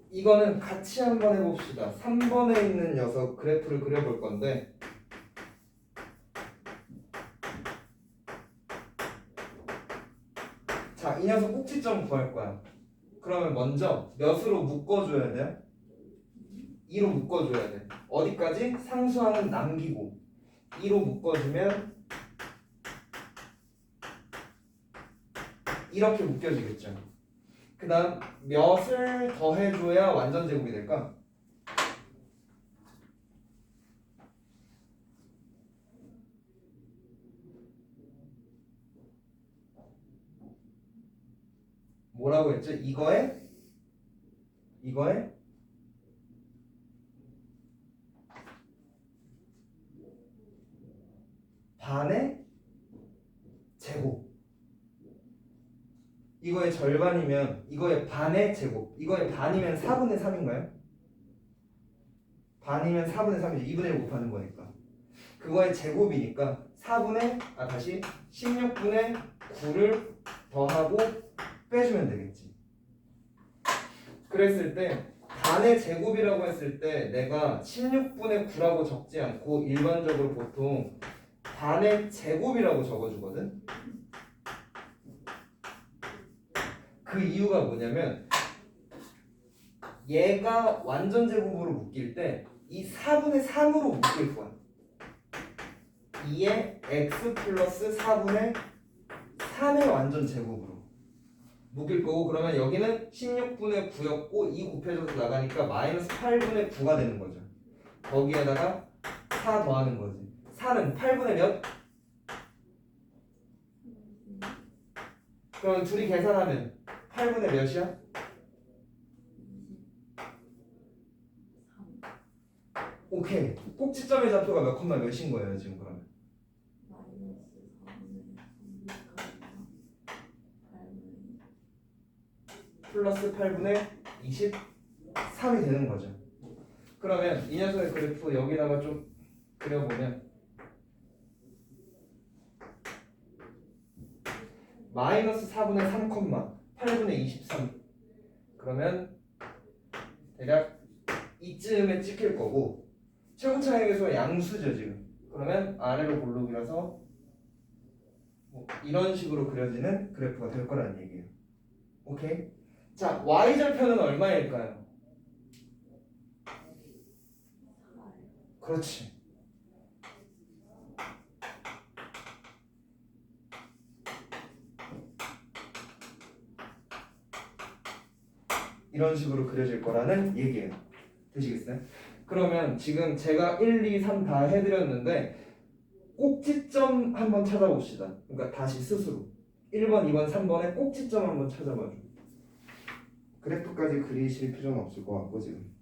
이거는 같이 한번 해봅시다. 3번에 있는 녀석 그래프를 그려볼 건데 자, 이 녀석 꼭지점 구할 거야. 그러면 먼저 몇으로 묶어줘야 돼? 2로 묶어줘야 돼. 어디까지? 상수항은 남기고 2로 묶어주면 이렇게 묶여지겠죠. 그 다음 몇을 더해줘야 완전 제곱이 될까? 뭐라고 했죠? 이거에 반의 제곱. 이거의 절반이면 이거의 반의 제곱. 이거의 반이면 4분의 3인가요? 반이면 4분의 3이죠. 2분의 1 곱하는 거니까. 그거의 제곱이니까 16분의 9를 더하고 빼주면 되겠지. 그랬을 때 반의 제곱이라고 했을 때 내가 16분의 9라고 적지 않고 일반적으로 보통 반의 제곱이라고 적어주거든. 그 이유가 뭐냐면 얘가 완전 제곱으로 묶일 때 이 4분의 3으로 묶일 거야. 2의 x 플러스 4분의 3의 완전 제곱으로 묶일 거고, 그러면 여기는 16분의 9였고 2 곱해져서 나가니까 마이너스 8분의 9가 되는 거죠. 거기에다가 4 더하는 거지. 4는 8분의 몇? 그럼 둘이 계산하면 8분의 몇이야? 오케이. 꼭지점의 좌표가 몇 콤마 몇인 거예요 지금 그러면? 플러스 8분의 23이 되는 거죠. 그러면 이 녀석의 그래프 여기다가 좀 그려보면 마이너스 4분의 3, 8분의 23. 그러면 대략 이쯤에 찍힐 거고, 최고차익에서 양수죠 지금. 그러면 아래로 볼록이라서 뭐 이런 식으로 그려지는 그래프가 될 거라는 얘기예요. 오케이. 자, y절편은 얼마일까요? 그렇지. 이런 식으로 그려질 거라는 얘기예요. 되시겠어요? 그러면 지금 제가 1, 2, 3 다 해드렸는데 꼭지점 한번 찾아봅시다. 그러니까 다시 스스로 1번, 2번, 3번에 꼭지점 한번 찾아봐줘. 그래프까지 그리실 필요는 없을 것 같고 지금.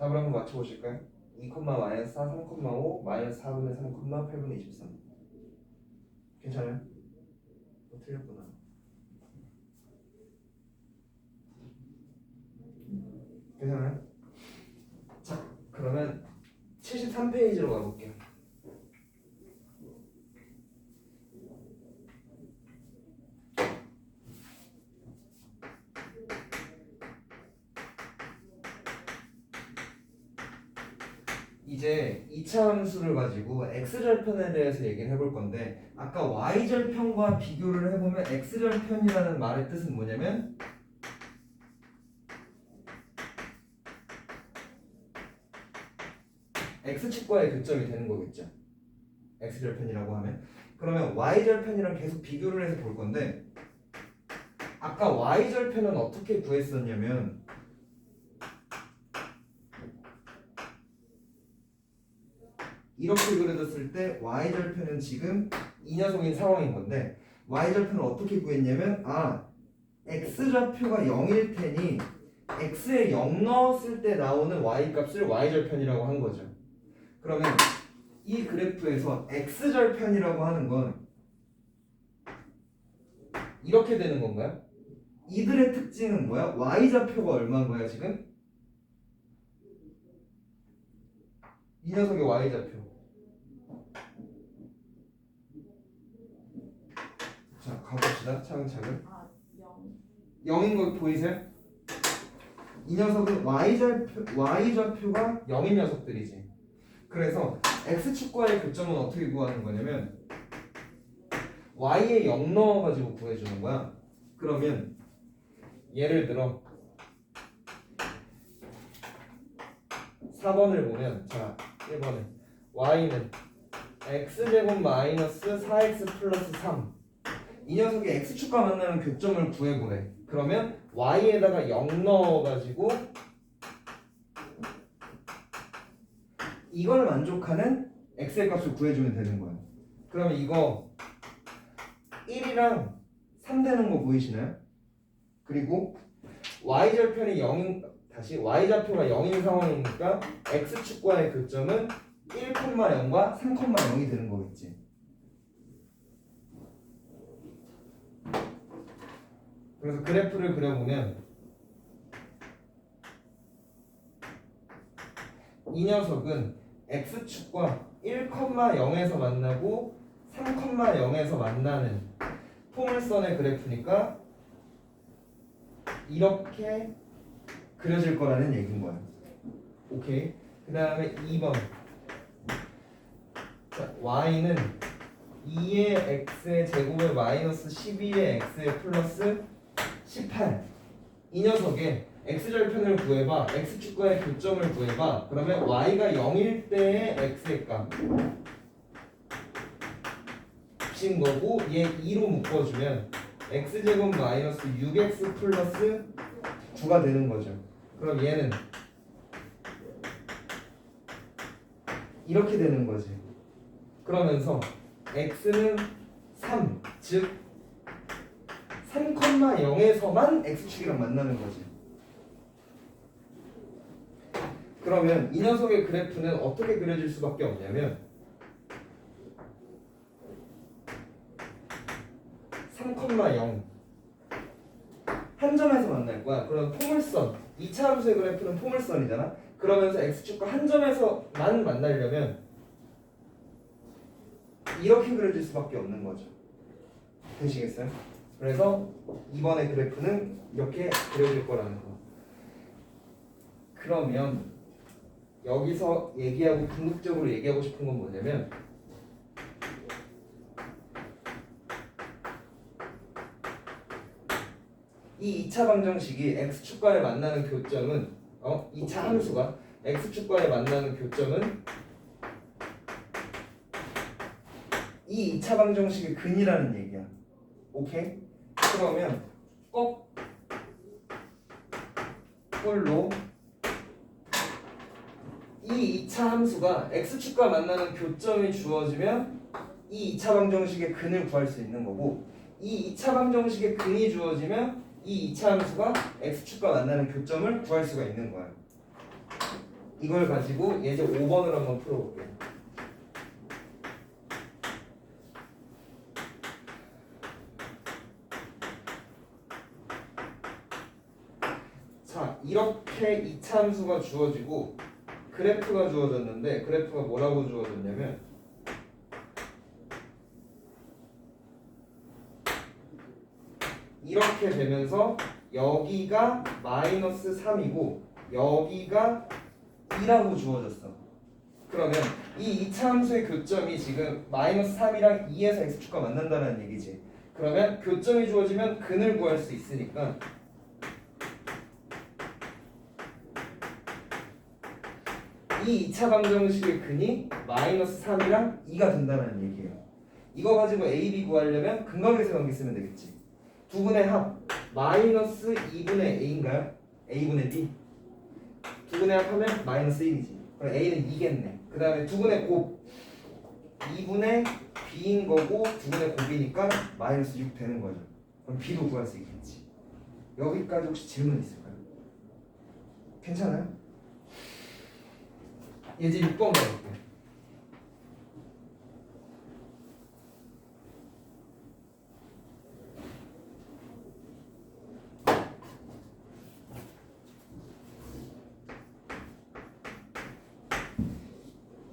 답을 한번 맞춰보실까요? 2, 마이너스 4, 3,5 마이너스 4분의 3, 8분의 23 괜찮아요? 틀렸구나. 괜찮아요? 자, 그러면 73페이지로 가볼게요. 이제 2차 함수를 가지고 x절편에 대해서 얘기를 해볼 건데 아까 y절편과 비교를 해보면 x절편이라는 말의 뜻은 뭐냐면 x축과의 교점이 되는 거겠죠. x절편이라고 하면 그러면 y절편이랑 계속 비교를 해서 볼 건데 아까 y절편은 어떻게 구했었냐면 이렇게 그려졌을 때 y절편은 지금 이 녀석인 상황인 건데 y절편을 어떻게 구했냐면 x좌표가 0일 테니 x에 0 넣었을 때 나오는 y값을 y절편이라고 한 거죠. 그러면 이 그래프에서 x절편이라고 하는 건 이렇게 되는 건가요? 이들의 특징은 뭐야? y좌표가 얼마인 거야 지금? 이 녀석의 y좌표. 자 가봅시다. 차근차근. 0. 0인 거 보이세요? 이 녀석은 y좌표가 0인 녀석들이지. 그래서 x축과의 교점은 어떻게 구하는 거냐면 y에 0 넣어가지고 구해주는 거야. 그러면 예를 들어 4번을 보면 자 1번에 y는 x제곱 마이너스 4x 플러스 3 이 녀석이 x축과 만나는 교점을 구해보래. 그러면 y에다가 0 넣어가지고 이걸 만족하는 x의 값을 구해주면 되는 거야. 그러면 이거 1이랑 3 되는 거 보이시나요? 그리고 y절편이 0인 다시 y좌표가 0인 상황이니까 x축과의 교점은 1,0과 3,0이 되는 거겠지. 그래서 그래프를 그려보면 이 녀석은 x축과 1,0에서 만나고 3,0에서 만나는 포물선의 그래프니까 이렇게 그려질 거라는 얘기인 거야. 오케이. 그 다음에 2번. 자, y는 2의 x의 제곱에 마이너스 12의 x의 플러스 18. 이 녀석의 x절편을 구해봐. x축과의 교점을 구해봐. 그러면 y가 0일 때의 x의 값인 거고 얘 2로 묶어주면 x제곱 마이너스 6x 플러스 9가 되는 거죠. 그럼 얘는 이렇게 되는 거지. 그러면서 x는 3, 즉 3,0에서만 x축이랑 만나는 거지. 그러면 이 녀석의 그래프는 어떻게 그려질 수밖에 없냐면 3,0 한 점에서 만날 거야. 그럼 포물선 2차 함수의 그래프는 포물선이잖아. 그러면서 x축과 한 점에서만 만나려면 이렇게 그려질 수밖에 없는 거죠. 되시겠어요? 그래서 이번의 그래프는 이렇게 그려질 거라는 거. 그러면 여기서 얘기하고 궁극적으로 얘기하고 싶은 건 뭐냐면 이 2차 방정식이 x축과에 만나는 교점은 2차 함수가 x축과에 만나는 교점은 이 2차 방정식의 근이라는 얘기야. 오케이? 그러면 거꾸로 이 2차 함수가 x축과 만나는 교점이 주어지면 이 2차 방정식의 근을 구할 수 있는 거고 이 2차 방정식의 근이 주어지면 이 2차 함수가 x축과 만나는 교점을 구할 수가 있는 거야. 이걸 가지고 예제 5번을 한번 풀어볼게요. 자, 이렇게 이차함수가 주어지고 그래프가 주어졌는데 그래프가 뭐라고 주어졌냐면 이렇게 되면서 여기가 마이너스 3이고 여기가 2라고 주어졌어. 그러면 이 2차 함수의 교점이 지금 마이너스 3이랑 2에서 x축과 만난다는 얘기지. 그러면 교점이 주어지면 근을 구할 수 있으니까 이 2차 방정식의 근이 마이너스 3이랑 2가 된다는 얘기예요. 이거 가지고 a, b 구하려면 근각에서 관계 쓰면 되겠지. 두 분의 합 마이너스 2분의 a인가요? a분의 b 두 분의 합하면 마이너스 1이지. 그럼 a는 2겠네. 그 다음에 두 분의 곱 2분의 b인 거고 두 분의 곱이니까 마이너스 6 되는 거죠. 그럼 b도 구할 수 있겠지. 여기까지 혹시 질문 있을까요? 괜찮아요? 예제 6번 가볼게요.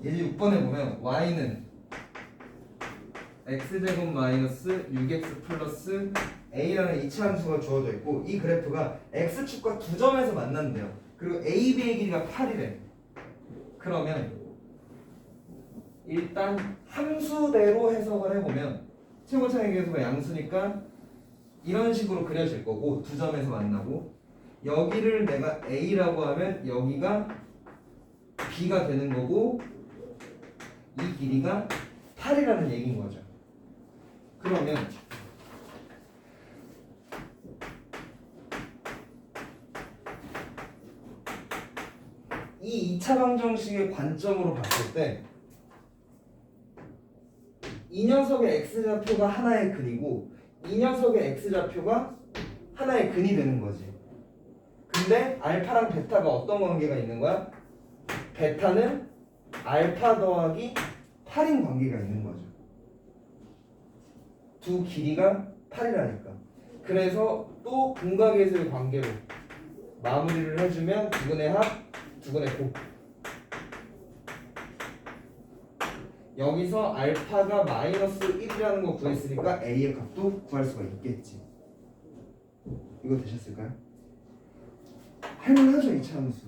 예제 6번에 보면 y는 x제곱 마이너스 6x 플러스 a라는 이차함수가 주어져 있고 이 그래프가 x축과 두 점에서 만난대요. 그리고 a, b의 길이가 8이래. 그러면 일단 함수대로 해석을 해보면 최고차의 계수가 양수니까 이런 식으로 그려질 거고 두 점에서 만나고 여기를 내가 a라고 하면 여기가 b가 되는 거고 이 길이가 8이라는 얘기인 거죠. 그러면 이 2차 방정식의 관점으로 봤을 때 이 녀석의 x좌표가 하나의 근이고 이 녀석의 x좌표가 하나의 근이 되는 거지. 근데 알파랑 베타가 어떤 관계가 있는 거야? 베타는 알파 더하기 8인 관계가 있는 거죠. 두 길이가 8이라니까. 그래서 또 근각에서의 관계로 마무리를 해주면 두분의 합, 두분의 곱. 여기서 알파가 마이너스 1이라는 거 구했으니까 a의 값도 구할 수가 있겠지. 이거 되셨을까요? 할만하죠, 이차 함수.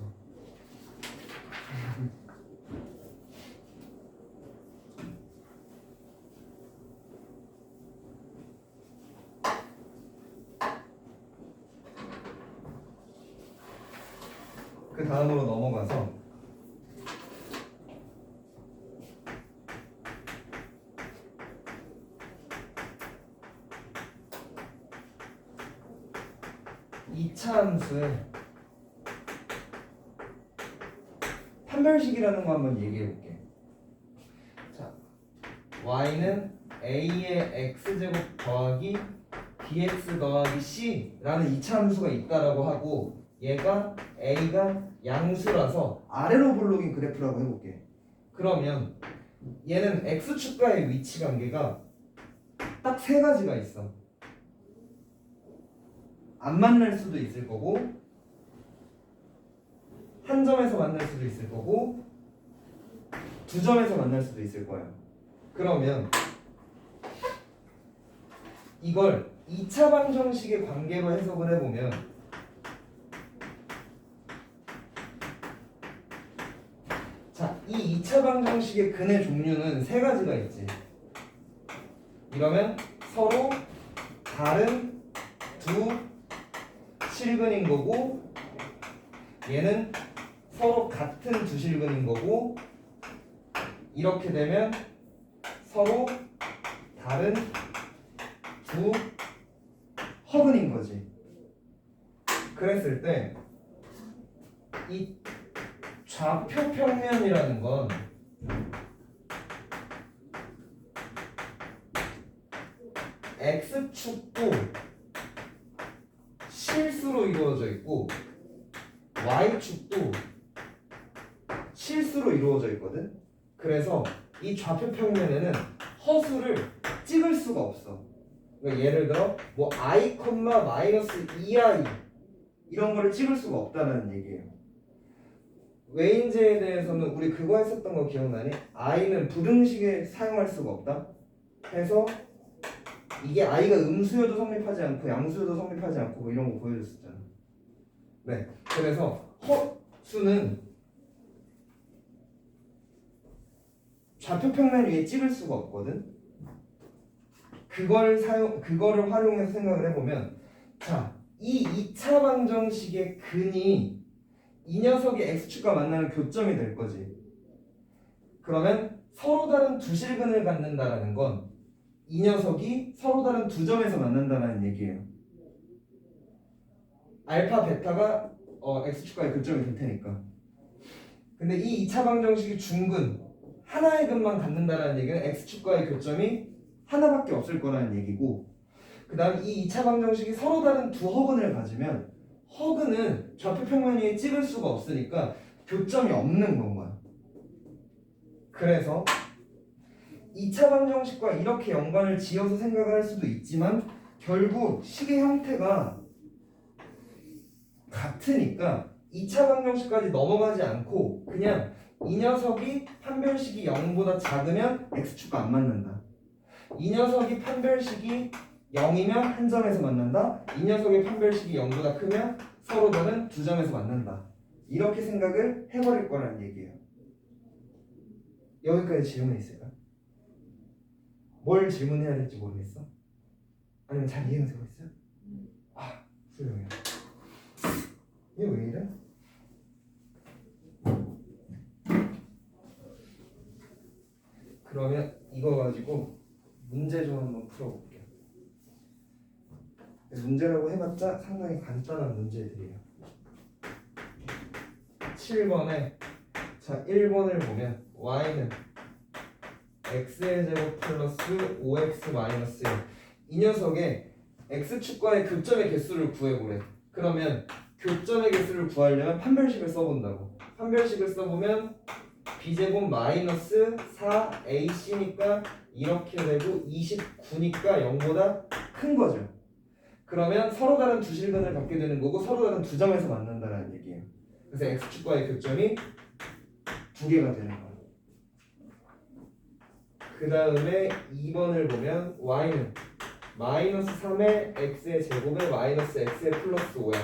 그 다음으로 넘어가서 이차 함수의 판별식이라는 거 한번 얘기해 볼게. 자, y는 a의 x제곱 더하기 bx 더하기 c라는 이차 함수가 있다라고 하고 얘가 a가 양수라서 아래로 볼록인 그래프라고 해볼게. 그러면 얘는 x축과의 위치 관계가 딱 세 가지가 있어. 안 만날 수도 있을 거고 한 점에서 만날 수도 있을 거고 두 점에서 만날 수도 있을 거야. 그러면 이걸 2차 방정식의 관계로 해석을 해보면 자, 이 2차 방정식의 근의 종류는 세 가지가 있지. 이러면 서로 다른 두 실근인 거고 얘는 서로 같은 두 실근인 거고 이렇게 되면 서로 다른 두 허근인 거지. 그랬을 때 이 좌표 평면이라는 건 x축도 실수로 이루어져 있고 y축도 실수로 이루어져 있거든. 그래서 이 좌표 평면에는 허수를 찍을 수가 없어. 그러니까 예를 들어 뭐 i, 마이너스 2i 이런 거를 찍을 수가 없다는 얘기예요. 외인제에 대해서는 우리 그거 했었던 거 기억나니? i는 부등식에 사용할 수가 없다. 해서 이게 i가 음수여도 성립하지 않고 양수여도 성립하지 않고 뭐 이런 거 보여줬었잖아. 네, 그래서 허수는 좌표 평면 위에 찍을 수가 없거든. 그거를 활용해서 생각을 해보면, 자, 이 2차 방정식의 근이 이 녀석이 x축과 만나는 교점이 될 거지. 그러면 서로 다른 두 실근을 갖는다라는 건 이 녀석이 서로 다른 두 점에서 만난다는 얘기예요. 알파, 베타가 x축과의 교점이 될 테니까. 근데 이 2차 방정식이 중근, 하나의 근만 갖는다는 얘기는 x축과의 교점이 하나밖에 없을 거라는 얘기고, 그 다음 이 2차 방정식이 서로 다른 두 허근을 가지면 허근은 좌표 평면 위에 찍을 수가 없으니까 교점이 없는 건 거야. 그래서 2차 방정식과 이렇게 연관을 지어서 생각을 할 수도 있지만 결국 식의 형태가 같으니까 2차 방정식까지 넘어가지 않고 그냥 이 녀석이 판별식이 0보다 작으면 x축과 안 맞는다. 이 녀석이 판별식이 0이면 한 점에서 만난다. 이 녀석의 판별식이 0보다 크면 서로 다른 두 점에서 만난다. 이렇게 생각을 해버릴 거라는 얘기예요. 여기까지 질문 있을까? 뭘 질문해야 될지 모르겠어? 아니면 잘 이해가 되고 있어요? 아, 훌륭해요. 이게 왜 이래? 그러면 이거 가지고 문제 좀 한번 풀어볼게요. 문제라고 해봤자 상당히 간단한 문제들이에요. 7번에 자 1번을 보면 y는 x의 제곱 플러스 5x 마이너스 1. 이 녀석의 x축과의 교점의 개수를 구해보래. 그러면 교점의 개수를 구하려면 판별식을 써본다고. 판별식을 써보면 b제곱 마이너스 4ac니까 이렇게 되고 29니까 0보다 큰 거죠. 그러면 서로 다른 두 실근을 갖게 되는 거고 서로 다른 두 점에서 만난다는 얘기예요. 그래서 x축과의 교점이 두 개가 되는 거예요. 그 다음에 2번을 보면 y는 마이너스 3의 x의 제곱에 마이너스 x의 플러스 5야.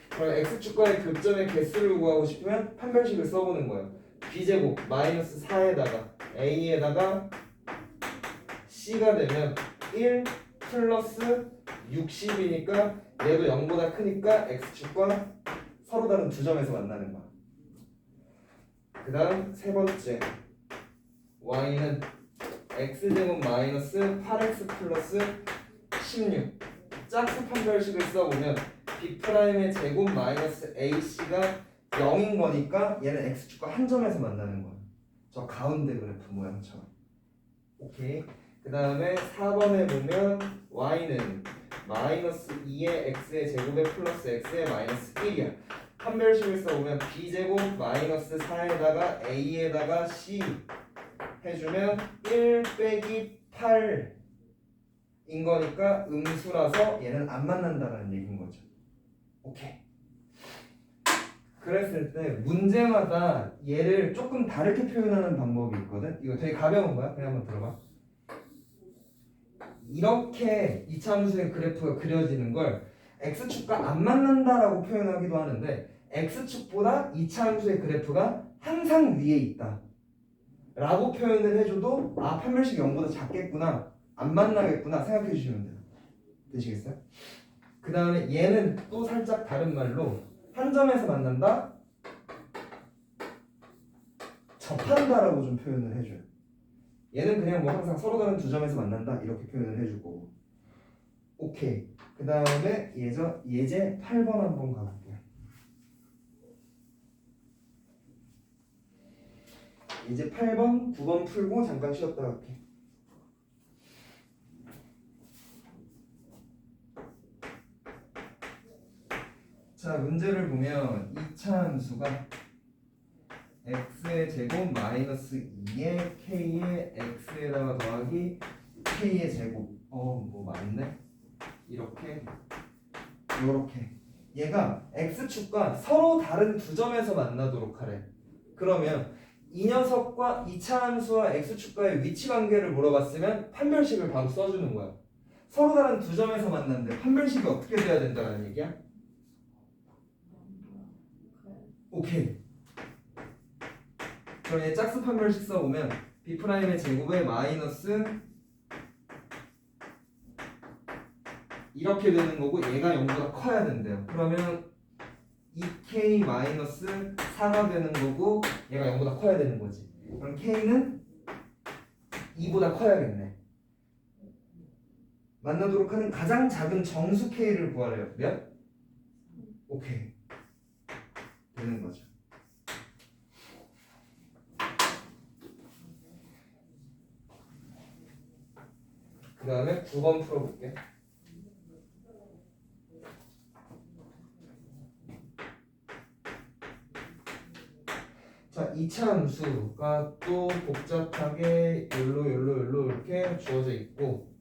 그럼 x축과의 교점의 개수를 구하고 싶으면 판별식을 써보는 거예요. b제곱 마이너스 4에다가 a에다가 c가 되면 1 플러스 60이니까 얘도 0보다 크니까 x축과 서로 다른 두 점에서 만나는 거야. 그 다음 세 번째 y는 x제곱 마이너스 8x 플러스 16 짝수 판별식을 써보면 b'의 제곱 마이너스 ac가 0인 거니까 얘는 x축과 한 점에서 만나는 거야. 저 가운데 그래프 모양처럼. 오케이. 그 다음에 4번에 보면 y는 마이너스 2의 x의 제곱에 플러스 x의 마이너스 1이야. 판별식을 써보면 b제곱 마이너스 4에다가 a에다가 c 해주면 1 빼기 8인 거니까 음수라서 얘는 안 만난다는 얘기인 거죠. 오케이. 그랬을 때 문제마다 얘를 조금 다르게 표현하는 방법이 있거든. 이거 되게 가벼운 거야. 그냥 한번 들어봐. 이렇게 이차함수의 그래프가 그려지는 걸 x축과 안 만난다라고 표현하기도 하는데 x축보다 이차함수의 그래프가 항상 위에 있다 라고 표현을 해줘도 아 판별식이 0보다 작겠구나 안 만나겠구나 생각해 주시면 돼요. 되시겠어요? 그 다음에 얘는 또 살짝 다른 말로 한 점에서 만난다? 접한다라고 좀 표현을 해줘요. 얘는 그냥 뭐 항상 서로 다른 두 점에서 만난다 이렇게 표현을 해주고. 오케이. 그 다음에 예제 8번 한번 가볼게요. 이제 8번, 9번 풀고 잠깐 쉬었다 갈게. 자, 문제를 보면 2차 함수가 x의 제곱 마이너스 2의 k의 x에다가 더하기 k의 제곱. 뭐 맞네. 이렇게 요렇게. 얘가 x축과 서로 다른 두 점에서 만나도록 하래. 그러면 이 녀석과 이차 함수와 x축과의 위치 관계를 물어봤으면 판별식을 바로 써주는 거야. 서로 다른 두 점에서 만났는데 판별식이 어떻게 돼야 된다는 얘기야? 오케이. 그럼 얘 짝수 판별식 써보면 b'의 제곱에 마이너스 이렇게 되는 거고 얘가 0보다 커야 된대요. 그러면 2k 마이너스 4가 되는 거고 얘가 0보다 커야 되는 거지. 그럼 k는 2보다 커야겠네. 만나도록 하는 가장 작은 정수 k를 구하래요. 몇? 오케이. 되는 거죠. 그 다음에 9번 풀어볼게. 자, 2차 함수가 또 복잡하게 욜로 이렇게 주어져 있고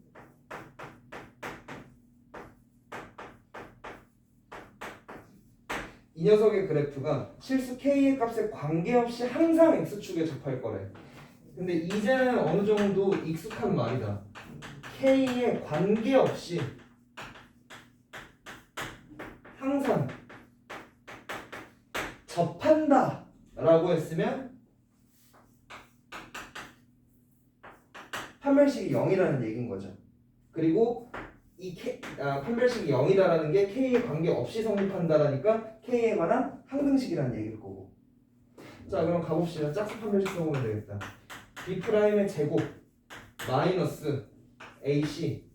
이 녀석의 그래프가 실수 k의 값에 관계없이 항상 x축에 접할 거래. 근데 이제는 어느 정도 익숙한 말이다. k에 관계없이 항상 접한다 라고 했으면 판별식이 0이라는 얘기인 거죠. 그리고 이 판별식이 0이다라는 게 k에 관계없이 성립한다라니까 k에 관한 항등식이라는 얘기일 거고. 자, 그럼 가봅시다. 짝수 판별식 써보면 되겠다. b'의 제곱 마이너스 ac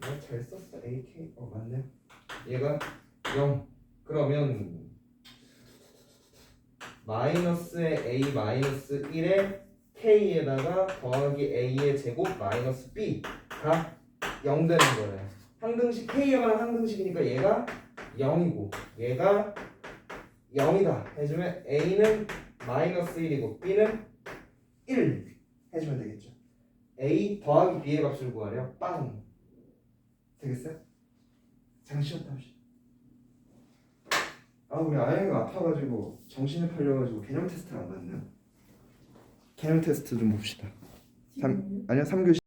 잘 썼어. ak 맞네. 얘가 0. 그러면 마이너스의 a 마이너스 1에 k에다가 더하기 a의 제곱 마이너스 b가 0 되는 거예요. 항등식 k에 관한 항등식이니까 얘가 0이고 얘가 0이다 해주면 a는 마이너스 1이고 b는 1 해주면 되겠죠. a 더하기 b의 값을 구하래요. 빵. 되겠어요? 잠깐 쉬었다 합시다. 우리 아영이가 아파가지고 정신이 팔려가지고 개념 테스트를 안 봤네요. 개념 테스트 좀 봅시다. 아니요 3교시